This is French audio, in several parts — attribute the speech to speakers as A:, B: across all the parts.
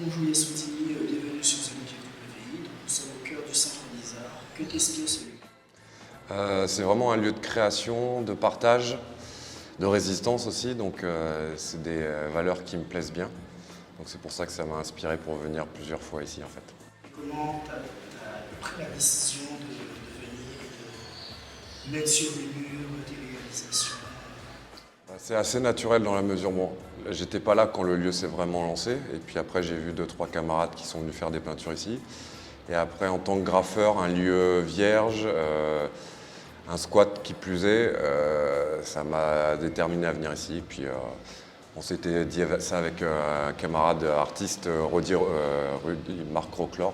A: Bonjour Yassoudini, bienvenue sur The Link WI. Donc, nous sommes au cœur du centre des arts. Que t'inspire ce lieu?
B: C'est vraiment un lieu de création, de partage, de résistance aussi, donc c'est des valeurs qui me plaisent bien. Donc c'est pour ça que ça m'a inspiré pour venir plusieurs fois ici en fait.
A: Et comment tu as pris la décision de venir, de mettre sur le mur tes réalisations?
B: C'est assez naturel dans la mesure, bon, j'étais pas là quand le lieu s'est vraiment lancé, et puis après j'ai vu 2-3 camarades qui sont venus faire des peintures ici. Et après en tant que graffeur, un lieu vierge, un squat qui plus est, ça m'a déterminé à venir ici. Puis on s'était dit ça avec un camarade artiste, Rudy Marc Roclor.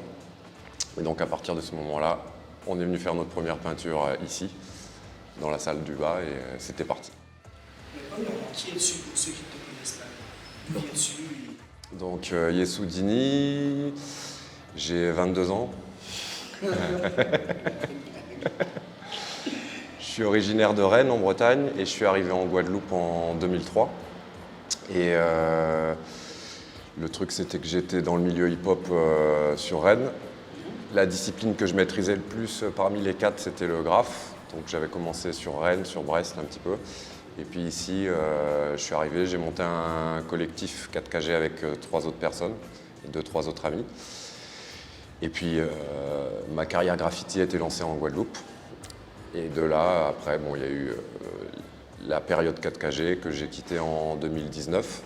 B: Et donc à partir de ce moment-là, on est venu faire notre première peinture ici, dans la salle du bas, et c'était parti.
A: Mais premièrement, qui es-tu pour ceux qui ne te connaissent pas? D'où viens-tu?
B: Donc Yessoudini, j'ai 22 ans. Je suis originaire de Rennes en Bretagne et je suis arrivé en Guadeloupe en 2003. Et le truc c'était que j'étais dans le milieu hip-hop sur Rennes. La discipline que je maîtrisais le plus parmi les quatre c'était le graphe. Donc j'avais commencé sur Rennes, sur Brest un petit peu. Et puis ici je suis arrivé, j'ai monté un collectif 4KG avec 3 autres personnes et 2-3 autres amis. Et puis ma carrière graffiti a été lancée en Guadeloupe. Et de là, après, bon, il y a eu la période 4KG que j'ai quittée en 2019.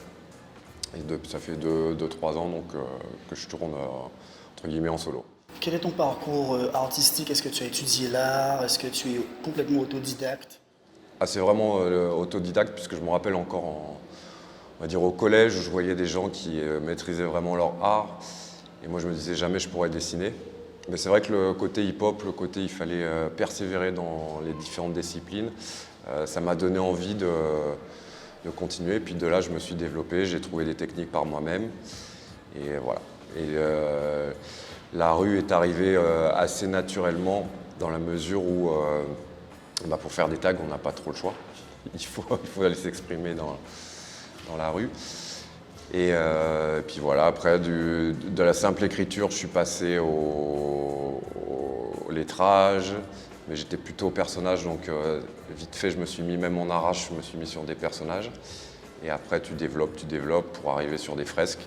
B: Et ça fait 2-3 ans donc, que je tourne entre guillemets en solo.
A: Quel est ton parcours artistique? Est-ce que tu as étudié l'art? Est-ce que tu es complètement autodidacte?
B: C'est vraiment autodidacte puisque je me rappelle encore on va dire au collège où je voyais des gens qui maîtrisaient vraiment leur art. Et moi je me disais jamais je pourrais dessiner. Mais c'est vrai que le côté hip-hop, le côté il fallait persévérer dans les différentes disciplines, ça m'a donné envie de continuer. Puis de là, je me suis développé, j'ai trouvé des techniques par moi-même. Et voilà. Et la rue est arrivée assez naturellement dans la mesure où pour faire des tags, on n'a pas trop le choix. Il faut aller s'exprimer dans la rue. Et puis voilà, après de la simple écriture, je suis passé au lettrage, mais j'étais plutôt au personnage, donc vite fait, je me suis mis, même en arrache, je me suis mis sur des personnages. Et après, tu développes pour arriver sur des fresques.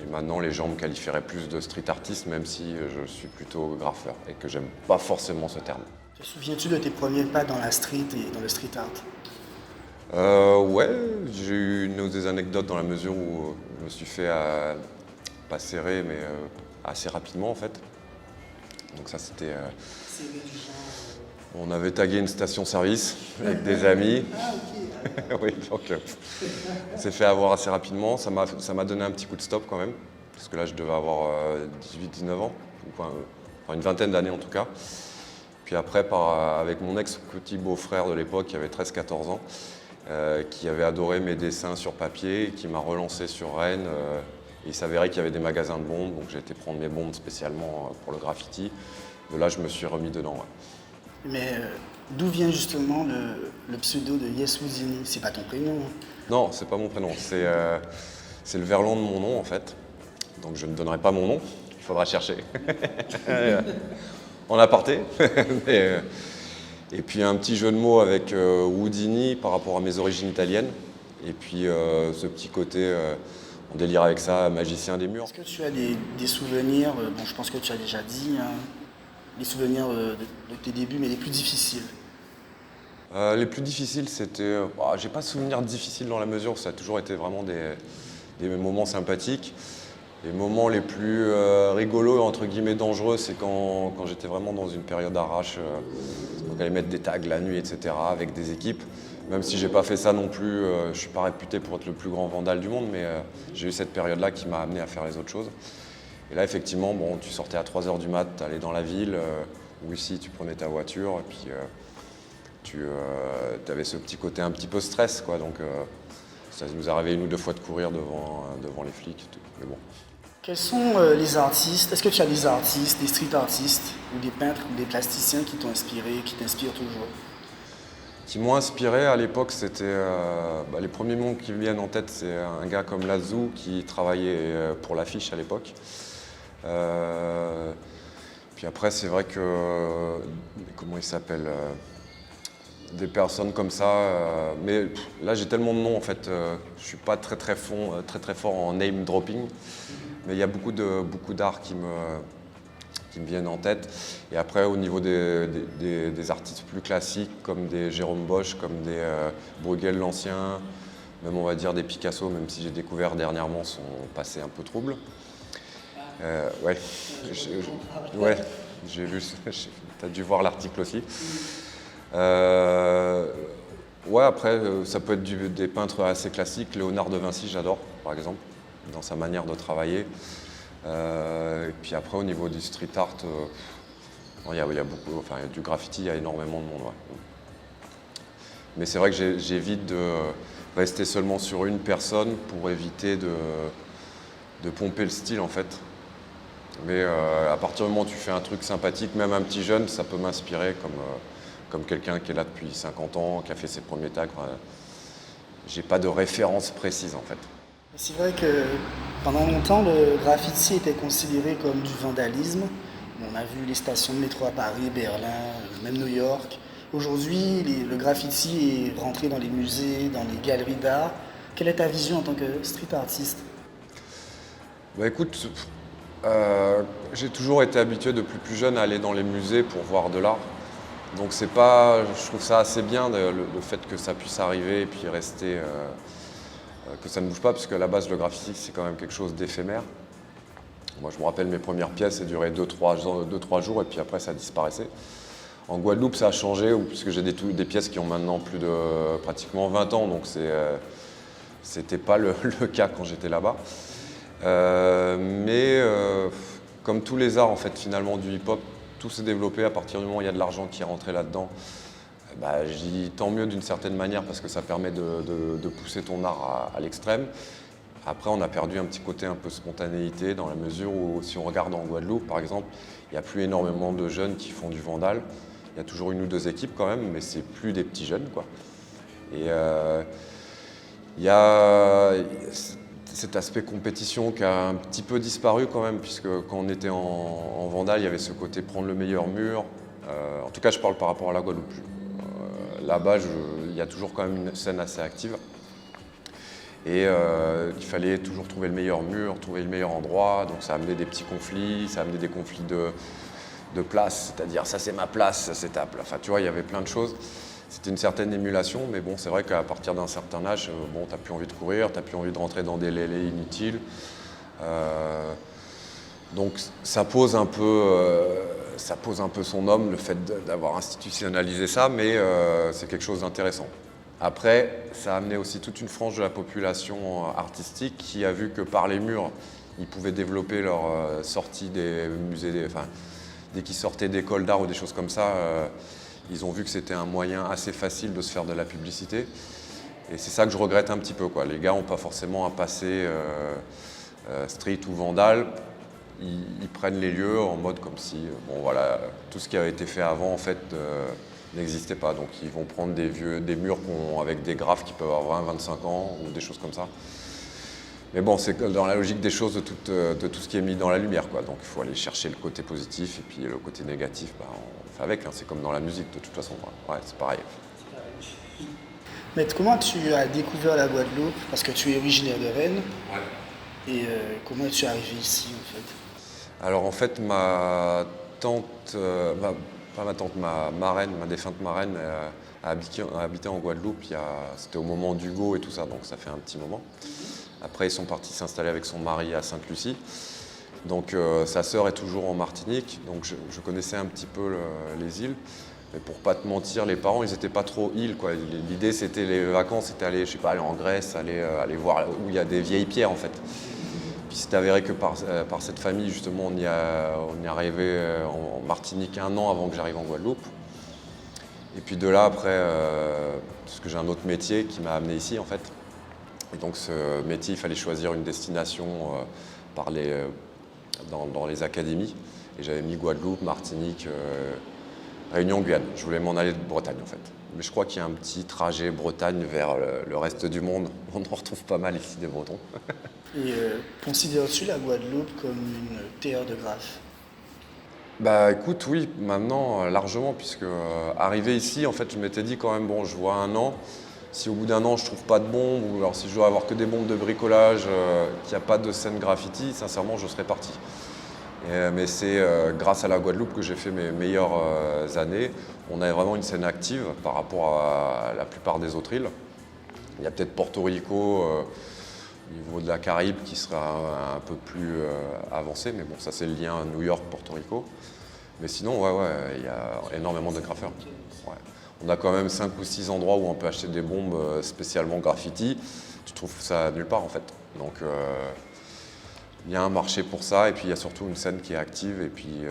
B: Et maintenant, les gens me qualifieraient plus de street artiste, même si je suis plutôt graffeur et que j'aime pas forcément ce terme.
A: Te souviens-tu de tes premiers pas dans la street et dans le street art?
B: Ouais, j'ai eu des anecdotes dans la mesure où je me suis fait pas serrer, mais assez rapidement en fait. Donc ça c'était... On avait tagué une station-service avec des amis. Oui, donc on s'est fait avoir assez rapidement. Ça m'a donné un petit coup de stop quand même, parce que là je devais avoir 18-19 ans, enfin une vingtaine d'années en tout cas. Puis après, avec mon ex-petit beau-frère de l'époque qui avait 13-14 ans, qui avait adoré mes dessins sur papier, qui m'a relancé sur Rennes. Il s'avérait qu'il y avait des magasins de bombes, donc j'ai été prendre mes bombes spécialement pour le graffiti. De là, je me suis remis dedans. Ouais.
A: Mais d'où vient justement le pseudo de Yessoudini? C'est pas ton prénom?
B: Non, c'est pas mon prénom. C'est le verlan de mon nom en fait. Donc je ne donnerai pas mon nom, il faudra chercher. En aparté. Et puis un petit jeu de mots avec Houdini par rapport à mes origines italiennes. Et puis ce petit côté, on délire avec ça, magicien des murs.
A: Est-ce que tu as des souvenirs, bon je pense que tu as déjà dit, hein, les souvenirs de tes débuts, mais les plus difficiles?
B: Les plus difficiles, c'était... j'ai pas de souvenirs difficiles dans la mesure où ça a toujours été vraiment des moments sympathiques. Les moments les plus rigolos, entre guillemets dangereux, c'est quand j'étais vraiment dans une période arrache, donc aller mettre des tags la nuit, etc., avec des équipes. Même si j'ai pas fait ça non plus, je suis pas réputé pour être le plus grand vandale du monde, mais j'ai eu cette période-là qui m'a amené à faire les autres choses. Et là, effectivement, bon, tu sortais à 3 h du mat, tu allais dans la ville, ou ici, tu prenais ta voiture, et puis tu avais ce petit côté un petit peu stress, quoi. Donc ça nous est arrivé 1 ou 2 fois de courir devant les flics, et tout. Mais bon.
A: Quels sont les artistes? Est-ce que tu as des artistes, des street artistes, ou des peintres, ou des plasticiens qui t'ont inspiré, qui t'inspirent toujours?
B: qui m'ont inspiré à l'époque, c'était les premiers noms qui me viennent en tête, c'est un gars comme Lazou qui travaillait pour l'Affiche à l'époque. Puis après, c'est vrai que, comment il s'appelle, des personnes comme ça, mais là j'ai tellement de noms en fait, je suis pas très fort en name dropping, mais il y a beaucoup d'art qui me viennent en tête. Et après, au niveau des artistes plus classiques, comme des Jérôme Bosch, comme des Bruegel l'Ancien, même on va dire des Picasso, même si j'ai découvert dernièrement son passé un peu trouble. Ouais, j'ai vu, tu as dû voir l'article aussi. Ouais, après, ça peut être des peintres assez classiques. Léonard de Vinci, j'adore, par exemple, dans sa manière de travailler. Et puis après, au niveau du street art, il y a beaucoup, enfin, il y a du graffiti, il y a énormément de monde. Ouais. Mais c'est vrai que j'évite de rester seulement sur une personne pour éviter de pomper le style, en fait. Mais à partir du moment où tu fais un truc sympathique, même un petit jeune, ça peut m'inspirer comme quelqu'un qui est là depuis 50 ans, qui a fait ses premiers tags. Enfin, j'ai pas de référence précise, en fait.
A: C'est vrai que pendant longtemps, le graffiti était considéré comme du vandalisme. On a vu les stations de métro à Paris, Berlin, même New York. Aujourd'hui, le graffiti est rentré dans les musées, dans les galeries d'art. Quelle est ta vision en tant que street artiste?
B: Bah écoute, j'ai toujours été habitué depuis plus jeune à aller dans les musées pour voir de l'art. Donc je trouve ça assez bien le fait que ça puisse arriver et puis rester, que ça ne bouge pas, parce qu'à la base le graffiti c'est quand même quelque chose d'éphémère. Moi je me rappelle mes premières pièces, ça durait 2-3 jours et puis après ça disparaissait. En Guadeloupe ça a changé, puisque j'ai des pièces qui ont maintenant plus de pratiquement 20 ans, donc c'était pas le cas quand j'étais là-bas. Mais comme tous les arts en fait finalement du hip-hop, tout s'est développé à partir du moment où il y a de l'argent qui est rentré là-dedans. Je dis tant mieux d'une certaine manière, parce que ça permet de pousser ton art à l'extrême. Après, on a perdu un petit côté un peu spontanéité, dans la mesure où, si on regarde en Guadeloupe par exemple, il n'y a plus énormément de jeunes qui font du vandal. Il y a toujours une ou deux équipes quand même, mais c'est plus des petits jeunes, quoi. Et il y a cet aspect compétition qui a un petit peu disparu quand même, puisque quand on était en vandal, il y avait ce côté prendre le meilleur mur. En tout cas, je parle par rapport à la Guadeloupe. Là-bas, il y a toujours quand même une scène assez active. Et il fallait toujours trouver le meilleur mur, trouver le meilleur endroit. Donc ça a amené des petits conflits, ça a amené des conflits de place, c'est-à-dire ça c'est ma place, ça c'est ta place. Enfin, tu vois, il y avait plein de choses. C'était une certaine émulation, mais bon, c'est vrai qu'à partir d'un certain âge, t'as plus envie de courir, t'as plus envie de rentrer dans des lélés inutiles. Donc ça pose un peu son homme, le fait d'avoir institutionnalisé ça, mais c'est quelque chose d'intéressant. Après, ça a amené aussi toute une frange de la population artistique qui a vu que par les murs, ils pouvaient développer leur sortie des musées, dès qu'ils sortaient d'écoles d'art ou des choses comme ça, ils ont vu que c'était un moyen assez facile de se faire de la publicité. Et c'est ça que je regrette un petit peu, quoi. Les gars n'ont pas forcément un passé street ou vandal. Ils prennent les lieux en mode comme si, tout ce qui avait été fait avant, en fait, n'existait pas. Donc ils vont prendre des murs avec des graphes qui peuvent avoir 20-25 ans ou des choses comme ça. Mais bon, c'est dans la logique des choses de tout ce qui est mis dans la lumière, quoi. Donc il faut aller chercher le côté positif et puis le côté négatif, on fait avec, hein. C'est comme dans la musique de toute façon. Ouais, c'est pareil.
A: Mais comment tu as découvert la Guadeloupe? Parce que tu es originaire de Rennes. Ouais. Et comment es-tu arrivé ici en fait?
B: Alors en fait, ma marraine, ma défunte marraine, a habité en Guadeloupe, c'était au moment d'Hugo et tout ça, donc ça fait un petit moment. Après, ils sont partis s'installer avec son mari à Sainte-Lucie. Donc sa sœur est toujours en Martinique, donc je connaissais un petit peu les îles. Mais pour pas te mentir, les parents, ils n'étaient pas trop îles, quoi. L'idée, c'était les vacances, c'était aller, je sais pas, aller en Grèce, aller voir où il y a des vieilles pierres, en fait. Puis c'est avéré que par cette famille, justement, on y est arrivé en Martinique 1 an avant que j'arrive en Guadeloupe. Et puis de là, après, parce que j'ai un autre métier qui m'a amené ici, en fait. Et donc ce métier, il fallait choisir une destination dans les académies. Et j'avais mis Guadeloupe, Martinique, Réunion-Guyane. Je voulais m'en aller de Bretagne en fait. Mais je crois qu'il y a un petit trajet Bretagne vers le reste du monde. On en retrouve pas mal ici des Bretons.
A: Et considères-tu la Guadeloupe comme une terre de graphe?
B: Bah écoute, oui, maintenant largement, puisque arrivé ici, en fait, je m'étais dit quand même, bon, je vois un an, si au bout d'un an je trouve pas de bombes, ou alors si je dois avoir que des bombes de bricolage, qu'il n'y a pas de scène graffiti, sincèrement, je serais parti. Mais c'est grâce à la Guadeloupe que j'ai fait mes meilleures années. On a vraiment une scène active par rapport à la plupart des autres îles. Il y a peut-être Porto Rico au niveau de la Caraïbe qui sera un peu plus avancé, mais bon, ça c'est le lien New York-Porto Rico. Mais sinon, ouais, il y a énormément de graffeurs. Ouais. On a quand même 5 ou 6 endroits où on peut acheter des bombes spécialement graffiti. Tu trouves ça nulle part en fait. Donc il y a un marché pour ça, et puis il y a surtout une scène qui est active, et puis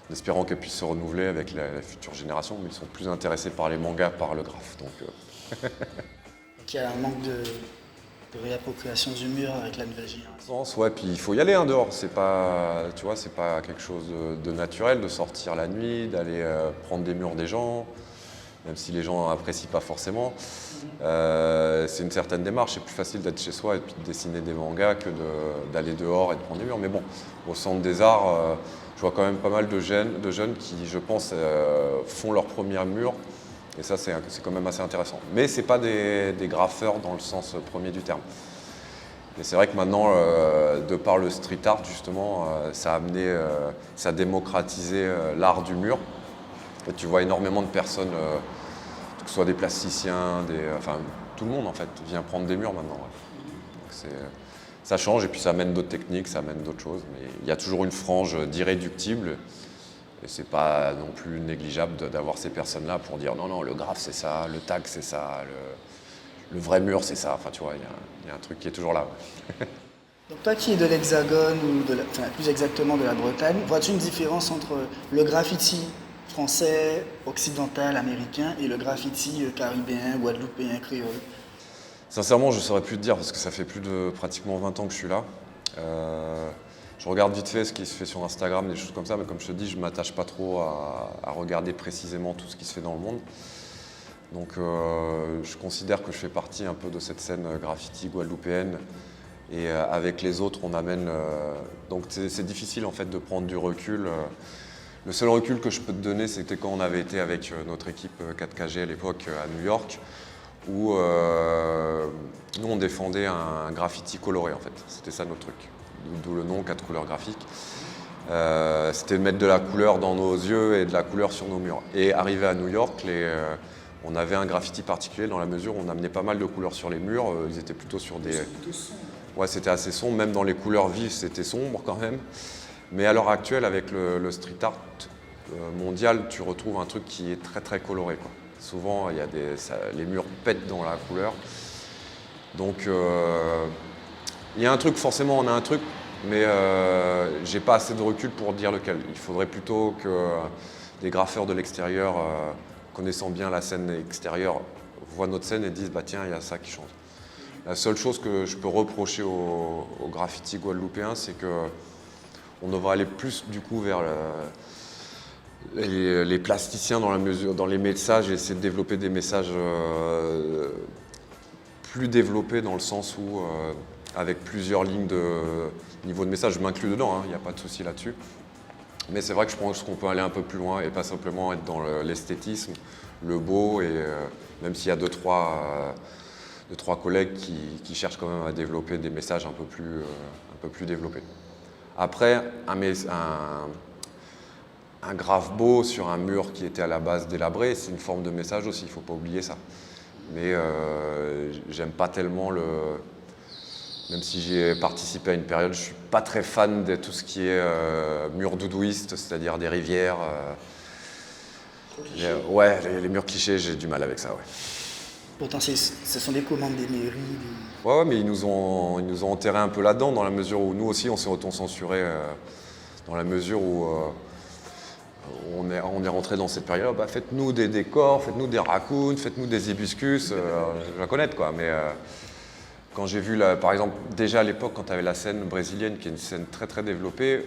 B: en espérant qu'elle puisse se renouveler avec la future génération, mais ils sont plus intéressés par les mangas, par le graphe. Donc
A: Donc il y a un manque de réappropriation du mur avec la nouvelle génération.
B: ouais, puis il faut y aller dehors. C'est pas, tu vois, c'est pas quelque chose de naturel de sortir la nuit, d'aller prendre des murs des gens, même si les gens apprécient pas forcément. C'est une certaine démarche. C'est plus facile d'être chez soi et puis de dessiner des mangas que d'aller dehors et de prendre des murs. Mais bon, au Centre des Arts, je vois quand même pas mal de jeunes qui, je pense, font leur premier mur. Et ça, c'est quand même assez intéressant. Mais ce n'est pas des graffeurs dans le sens premier du terme. Mais c'est vrai que maintenant, de par le street art, justement, ça a amené, ça a démocratisé l'art du mur. Et tu vois énormément de personnes, que ce soit des plasticiens, enfin tout le monde en fait, vient prendre des murs maintenant. Ouais. Donc ça change, et puis ça amène d'autres techniques, ça amène d'autres choses. Mais il y a toujours une frange d'irréductibles. Et c'est pas non plus négligeable d'avoir ces personnes-là pour dire non, le graphe c'est ça, le tag c'est ça, le vrai mur c'est ça. Enfin tu vois, il y a un truc qui est toujours là. Ouais.
A: Donc toi qui es de l'Hexagone, ou enfin, plus exactement de la Bretagne, vois-tu une différence entre le graffiti français, occidental, américain, et le graffiti caribéen, guadeloupéen, créole?
B: Sincèrement, je ne saurais plus te dire parce que ça fait plus de pratiquement 20 ans que je suis là. Je regarde vite fait ce qui se fait sur Instagram, des choses comme ça, mais comme je te dis, je ne m'attache pas trop à regarder précisément tout ce qui se fait dans le monde. Donc je considère que je fais partie un peu de cette scène graffiti guadeloupéenne, et avec les autres on amène... donc c'est difficile en fait de prendre du recul. Le seul recul que je peux te donner, c'était quand on avait été avec notre équipe 4KG à l'époque à New York, où nous on défendait un graffiti coloré en fait. C'était ça notre truc. D'où le nom 4 couleurs graphiques. C'était de mettre de la couleur dans nos yeux et de la couleur sur nos murs. Et arrivé à New York, on avait un graffiti particulier dans la mesure où on amenait pas mal de couleurs sur les murs. Ils étaient plutôt sur des... Ouais, c'était assez sombre. Même dans les couleurs vives, c'était sombre quand même. Mais à l'heure actuelle, avec le street art mondial, tu retrouves un truc qui est très très coloré, quoi. Souvent, les murs pètent dans la couleur. Donc... il y a un truc, forcément on a un truc, mais j'ai pas assez de recul pour dire lequel. Il faudrait plutôt que des graffeurs de l'extérieur, connaissant bien la scène extérieure, voient notre scène et disent bah tiens, il y a ça qui change. La seule chose que je peux reprocher au graffiti guadeloupéen, c'est qu'on devrait aller plus du coup vers les plasticiens dans les messages, et essayer de développer des messages plus développés dans le sens où avec plusieurs lignes de niveau de message, je m'inclus dedans, il n'y a pas de souci là-dessus. Mais c'est vrai que je pense qu'on peut aller un peu plus loin et pas simplement être dans l'esthétisme, le beau, et même s'il y a deux, trois collègues qui cherchent quand même à développer des messages un peu plus développés. Après, un graphe beau sur un mur qui était à la base délabré, c'est une forme de message aussi, il ne faut pas oublier ça. Mais j'aime pas tellement même si j'y ai participé à une période, je ne suis pas très fan de tout ce qui est mur doudouiste, c'est-à-dire des rivières. Ouais, les murs clichés, j'ai du mal avec ça, ouais.
A: Pourtant, ce sont des commandes des mairies.
B: Ouais, mais ils nous ont enterrés un peu là-dedans, dans la mesure où nous aussi, on s'est auto-censuré, dans la mesure où on est rentré dans cette période. Bah, faites-nous des décors, faites-nous des raccoons, faites-nous des hibiscus, je vais connaître, quoi. Mais quand j'ai vu, par exemple, déjà à l'époque, quand tu avais la scène brésilienne, qui est une scène très très développée,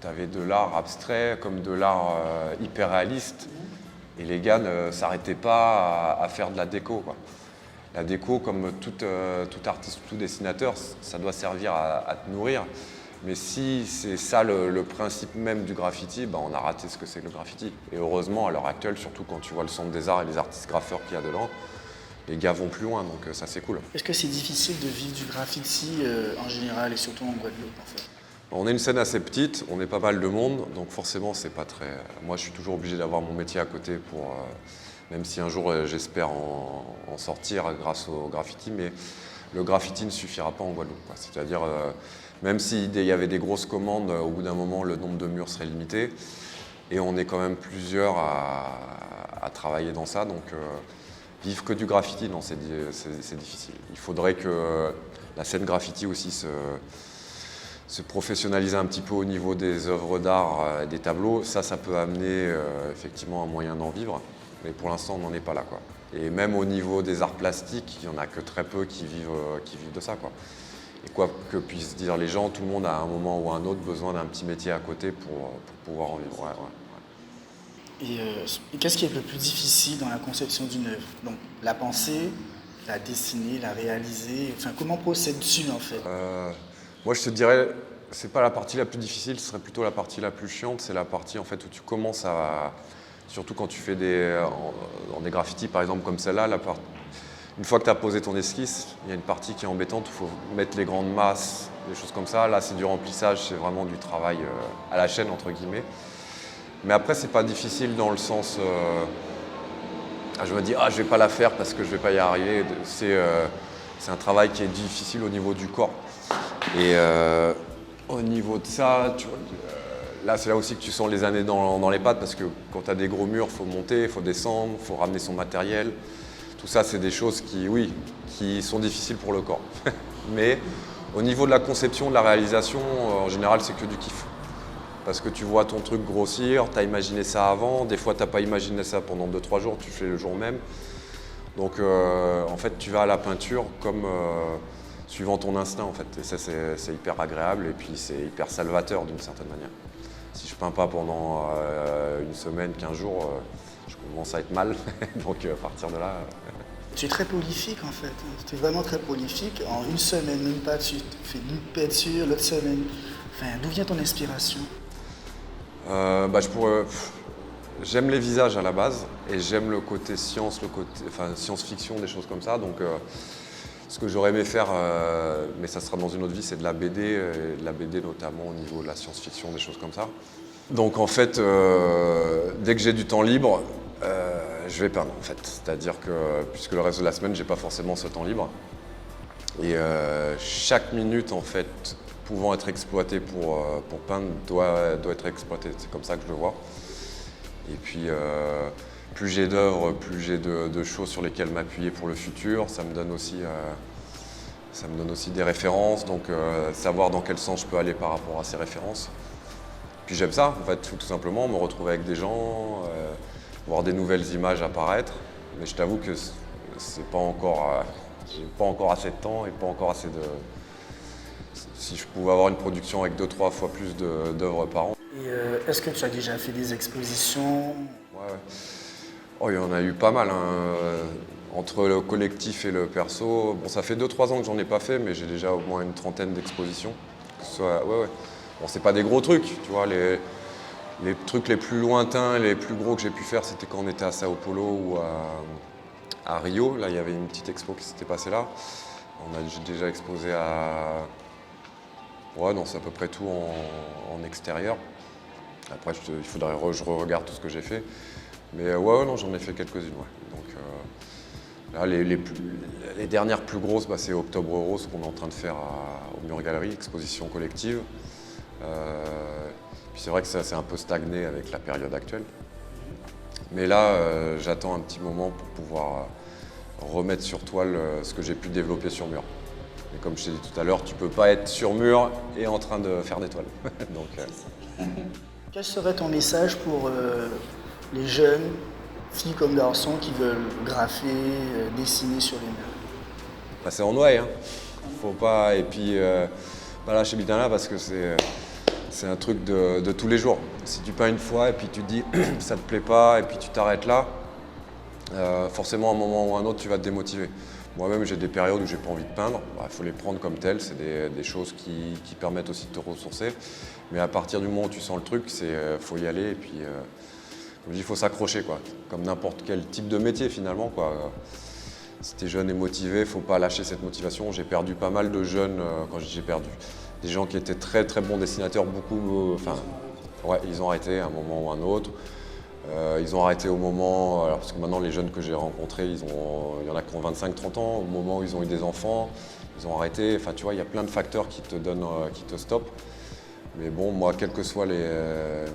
B: tu avais de l'art abstrait comme de l'art hyper réaliste. Et les gars ne s'arrêtaient pas à faire de la déco, quoi. La déco, comme tout artiste, tout dessinateur, ça doit servir à te nourrir. Mais si c'est ça le principe même du graffiti, ben on a raté ce que c'est que le graffiti. Et heureusement, à l'heure actuelle, surtout quand tu vois le centre des arts et les artistes graffeurs qu'il y a dedans, les gars vont plus loin, donc ça c'est cool.
A: Est-ce que c'est difficile de vivre du graffiti en général et surtout en Guadeloupe en fait?
B: On est une scène assez petite, on est pas mal de monde, donc forcément c'est pas très... Moi je suis toujours obligé d'avoir mon métier à côté pour... Même si un jour j'espère en sortir grâce au graffiti, mais le graffiti ne suffira pas en Guadeloupe, quoi. C'est-à-dire, même s'il y avait des grosses commandes, au bout d'un moment le nombre de murs serait limité. Et on est quand même plusieurs à travailler dans ça, donc vivre que du graffiti, non, c'est difficile. Il faudrait que la scène graffiti aussi se professionnaliser un petit peu au niveau des œuvres d'art, des tableaux. Ça peut amener effectivement un moyen d'en vivre. Mais pour l'instant, on n'en est pas là, quoi. Et même au niveau des arts plastiques, il n'y en a que très peu qui vivent de ça, quoi. Et quoi que puissent dire les gens, tout le monde a à un moment ou à un autre besoin d'un petit métier à côté pour pouvoir en vivre.
A: Et qu'est-ce qui est le plus difficile dans la conception d'une œuvre? Donc la penser, la dessiner, la réaliser, enfin comment procèdes-tu en fait?
B: Moi je te dirais, c'est pas la partie la plus difficile, ce serait plutôt la partie la plus chiante, c'est la partie en fait où tu commences à... Surtout quand tu fais dans des graffitis par exemple comme celle-là, une fois que tu as posé ton esquisse, il y a une partie qui est embêtante, il faut mettre les grandes masses, des choses comme ça. Là c'est du remplissage, c'est vraiment du travail à la chaîne entre guillemets. Mais après c'est pas difficile dans le sens, je me dis je vais pas la faire parce que je vais pas y arriver. C'est un travail qui est difficile au niveau du corps. Et au niveau de ça, tu vois, là c'est là aussi que tu sens les années dans les pattes parce que quand tu as des gros murs, il faut monter, il faut descendre, il faut ramener son matériel. Tout ça, c'est des choses qui sont difficiles pour le corps. Mais au niveau de la conception, de la réalisation, en général, c'est que du kiff. Parce que tu vois ton truc grossir, tu as imaginé ça avant, des fois tu n'as pas imaginé ça pendant 2-3 jours, tu fais le jour même. Donc en fait, tu vas à la peinture comme suivant ton instinct en fait. Et ça, c'est hyper agréable et puis c'est hyper salvateur d'une certaine manière. Si je peins pas pendant une semaine, 15 jours, je commence à être mal. Donc à partir de là...
A: Tu es très prolifique en fait, tu es vraiment très prolifique. En une semaine, même pas, tu fais une peinture, l'autre semaine. Enfin, d'où vient ton inspiration?
B: J'aime les visages à la base et j'aime le côté science-fiction, des choses comme ça. Donc ce que j'aurais aimé faire, mais ça sera dans une autre vie, c'est de la BD, de la BD notamment au niveau de la science-fiction, des choses comme ça. Donc en fait, dès que j'ai du temps libre, je vais peindre en fait. C'est-à-dire que puisque le reste de la semaine, j'ai pas forcément ce temps libre. Et chaque minute en fait pouvant être exploitée pour peindre doit être exploitée. C'est comme ça que je le vois. Et puis plus j'ai d'œuvres, plus j'ai de choses sur lesquelles m'appuyer pour le futur. Ça me donne aussi des références, donc savoir dans quel sens je peux aller par rapport à ces références. Puis j'aime ça, en fait, tout simplement, me retrouver avec des gens, voir des nouvelles images apparaître. Mais je t'avoue que c'est pas encore, j'ai pas encore assez de temps et pas encore assez de... Si je pouvais avoir une production avec 2-3 fois plus d'œuvres par an.
A: Et est-ce que tu as déjà fait des expositions?
B: Ouais. Oh, il y en a eu pas mal, hein. Entre le collectif et le perso. Bon, ça fait 2-3 ans que j'en ai pas fait, mais j'ai déjà au moins une trentaine d'expositions. Ouais. Bon, c'est pas des gros trucs, tu vois. Les trucs les plus lointains, les plus gros que j'ai pu faire, c'était quand on était à Sao Paulo ou à Rio. Là, il y avait une petite expo qui s'était passée là. J'ai déjà exposé à... Ouais, non, c'est à peu près tout en extérieur. Après, il faudrait que je regarde tout ce que j'ai fait. Mais non, j'en ai fait quelques-unes, ouais. Donc là, les dernières plus grosses, c'est Octobre Rose qu'on est en train de faire au Mur Galerie, exposition collective. Puis c'est vrai que ça s'est un peu stagné avec la période actuelle. Mais là, j'attends un petit moment pour pouvoir remettre sur toile ce que j'ai pu développer sur mur. Mais comme je t'ai dit tout à l'heure, tu peux pas être sur mur et en train de faire des toiles. Donc,
A: Quel serait ton message pour les jeunes, filles comme garçons, qui veulent graffer, dessiner sur les murs?
B: c'est en noailles, hein. Faut pas... Et puis, pas lâcher le là parce que c'est un truc de tous les jours. Si tu peins une fois et puis tu te dis ça te plaît pas et puis tu t'arrêtes là, forcément à un moment ou à un autre tu vas te démotiver. Moi-même j'ai des périodes où j'ai pas envie de peindre, il faut les prendre comme telles, c'est des choses qui permettent aussi de te ressourcer. Mais à partir du moment où tu sens le truc, faut y aller et puis comme je dis, il faut s'accrocher quoi. Comme n'importe quel type de métier finalement quoi. Si tu es jeune et motivé, il ne faut pas lâcher cette motivation. J'ai perdu pas mal de jeunes, quand j'ai perdu, des gens qui étaient très très bons dessinateurs, beaucoup, ouais, ils ont arrêté à un moment ou à un autre. Ils ont arrêté au moment, alors, parce que maintenant les jeunes que j'ai rencontrés, il y en a qui ont 25-30 ans, au moment où ils ont eu des enfants, ils ont arrêté. Enfin tu vois, il y a plein de facteurs qui te donnent, qui te stoppent. Mais bon, moi, quelles que soient les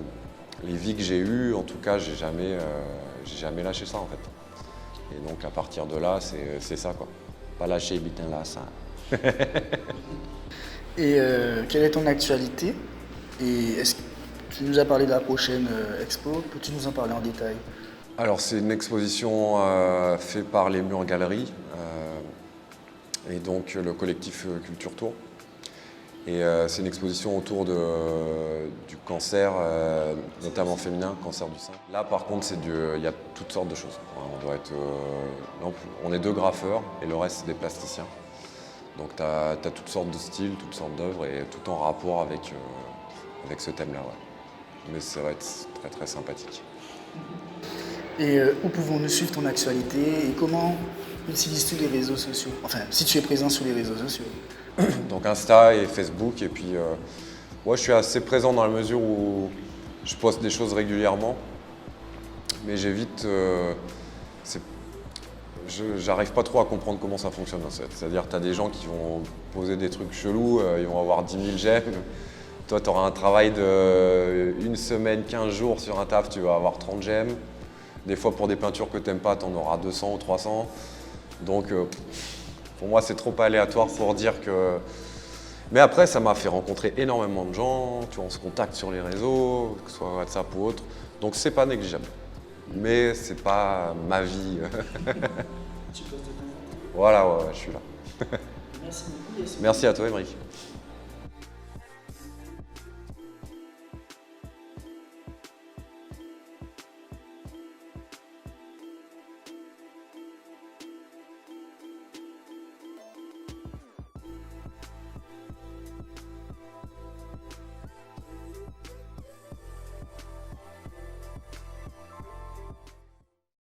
B: vies que j'ai eues, en tout cas, j'ai jamais lâché ça en fait. Et donc à partir de là, c'est ça quoi. Pas lâcher, bitin là, ça.
A: Et quelle est ton actualité? Et est-ce que tu nous as parlé de la prochaine expo? Peux-tu nous en parler en détail?
B: Alors c'est une exposition faite par les Murs Galeries et donc le collectif Culture Tour. Et c'est une exposition autour du cancer, notamment féminin, cancer du sein. Là par contre, il y a toutes sortes de choses. On est 2 graffeurs et le reste c'est des plasticiens. Donc tu as toutes sortes de styles, toutes sortes d'œuvres et tout en rapport avec ce thème-là. Ouais. Mais ça va être très très sympathique.
A: Et où pouvons-nous suivre ton actualité et comment utilises-tu les réseaux sociaux? Enfin, si tu es présent sur les réseaux sociaux.
B: Donc Insta et Facebook et puis moi je suis assez présent dans la mesure où je poste des choses régulièrement mais j'évite, j'arrive pas trop à comprendre comment ça fonctionne en fait. C'est-à-dire que tu as des gens qui vont poser des trucs chelous, ils vont avoir 10 000 j'aime. Toi tu auras un travail de 1 semaine, 15 jours sur un taf, tu vas avoir 30 j'aime. Des fois pour des peintures que tu n'aimes pas, tu en auras 200 ou 300. Donc pour moi, c'est trop aléatoire pour dire que... Mais après, ça m'a fait rencontrer énormément de gens. Tu vois, on se contacte sur les réseaux, que ce soit WhatsApp ou autre. Donc, c'est pas négligeable. Mais c'est pas ma vie.
A: Tu poses de temps en temps.
B: Voilà, ouais, je suis là.
A: Merci beaucoup, Yassine.
B: Merci à toi, Émeric.